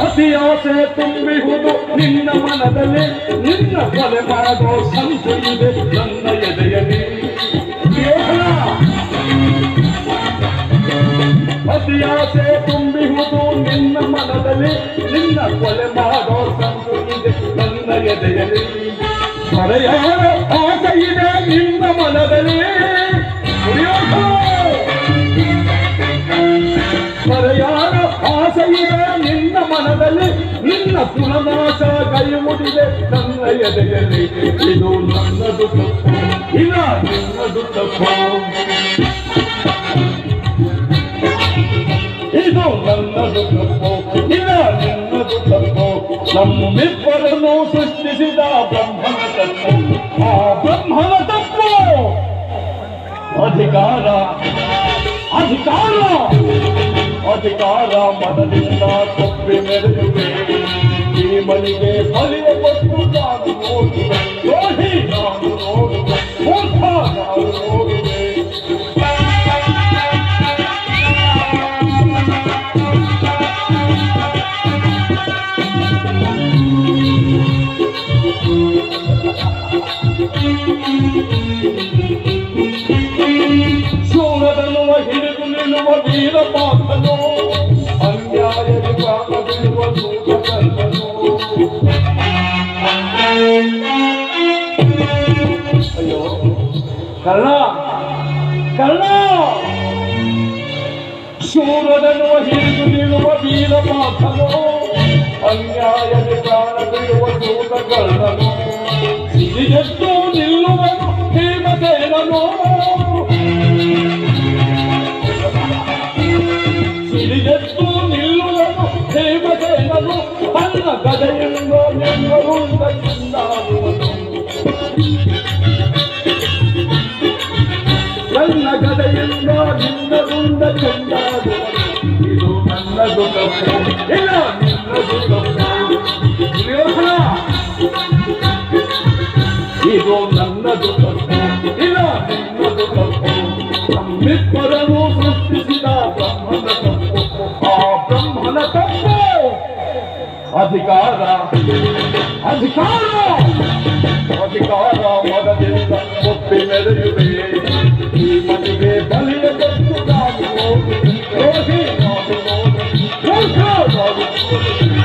ಅತಿಯಾಸೆ ತುಂಬಿಹುದು ನಿನ್ನ ಮನದಲ್ಲಿ, ನಿನ್ನ ಕೊಲೆ ಮಾಡೋ ಸಂತು ಇದೆ ನನ್ನ ಎದೆಯಲ್ಲಿ. ಅತಿಯಾಸೆ ತುಂಬಿಹುದು ನಿನ್ನ ಮನದಲ್ಲಿ, ನಿನ್ನ ಕೊಲೆ ಮಾಡೋ ಸಂತು ಇದೆ ನನ್ನ ಎದೆಯಲ್ಲಿ. ಹೊರೆಯಾರ ಆಸೆ ಇದೆ ನಿನ್ನ ಮನದಲ್ಲಿ, ಹೊರೆಯಾರ ಆಸೆ ಇದೆ ನಿನ್ನ ಮನದಲ್ಲಿ, ನಿನ್ನ ಪುನನಾಶ ಕೈಮುಡಿದೆ ನನ್ನ ಎದೆಯಲ್ಲಿ. ಇದು ನನ್ನದು ತಪ್ಪು, ಇಲ್ಲ ನಿನ್ನದು ತಪ್ಪು, ಇದು ನನ್ನದು ತಪ್ಪು, ಇಲ್ಲ ನಿನ್ನದು ತಪ್ಪು. ನಮ್ಮಿಬ್ಬರನ್ನು ಸೃಷ್ಟಿಸಿದ ಬ್ರಹ್ಮನ ತಪ್ಪು, ಆ ಬ್ರಹ್ಮನ ತಪ್ಪು. ಅಧಿಕಾರ ಅಧಿಕಾರ ಅಧಿಕಾರ ಮನದಿಂದ ತಪ್ಪಿ ಮೆರೆಯುವೆ, ಈ ಮನೆಗೆ ಬಲಿಯ ಕೊಟ್ಟು ನಾನು ನೋಡುವೆ, ದ್ರೋಹಿ ನಾನು ನೋಡುವೆ, ಮೂರ್ಖ ನಾನು ನೋಡುವೆ. ಶೂರದನ್ನುವ ಹಿಡಿದು ನಿಲ್ಲುವ ವೀರಪಾತ್ರನು, ಅನ್ಯಾಯದ ಪ್ರಾಣ ಬಿಡುವ ಸೂತಕರ್ಣನು. ಅಯ್ಯೋ ಕರ್ಣ ಕರ್ಣ, ಶೂರದನ್ನುವ ಹಿಡಿದು ನಿಲ್ಲುವ ವೀರಪಾತ್ರನು, ಅನ್ಯಾಯದ ಪ್ರಾಣ ಬಿಡುವ ಸೂತಕರ್ಣನು. ಸಿಡಿದೆದ್ದು ನಿಲ್ಲುವನು ಭೀಮಸೇನನು, ಸಿಡಿದೆದ್ದು ನಿಲ್ಲುವನು ಭೀಮಸೇನನು. ತನ್ನ ಗದೆಯಿಂದ ನಿನ್ನರುಂಡ ಚೆಂದಾಡುವನು, ತನ್ನ ಗದೆಯಿಂದ ನಿನ್ನರುಂಡ ಚೆಂದಾಡುವನು. ಇದು ನನ್ನದು ತಪ್ಪು, ಇಲ್ಲ ನಿನ್ನದು ತಪ್ಪು. ಇದು ನನ್ನದು ತಪ್ಪು, ಇಲ್ಲ ನಿನ್ನದು ತಪ್ಪು. ನಮ್ಮಿಬ್ಬರನ್ನು ಸೃಷ್ಟಿಸಿದ ಬ್ರಹ್ಮನ ತಪ್ಪು, ಆ ಬ್ರಹ್ಮನ ತಪ್ಪು. ಅಧಿಕಾರ ಅಧಿಕಾರ ಅಧಿಕಾರ ಮನದಿಂದ ಒಪ್ಪಿ ಮೆರೆಯುವೆ, ಈ ಮನೆಗೆ ಬಲಿಯ ಕೊಟ್ಟು ನಾನು ನೋಡುವೆ, ದ್ರೋಹಿ ನಾನು ನೋಡುವೆ, ಮೂರ್ಖ ನಾನು ನೋಡುವೆ.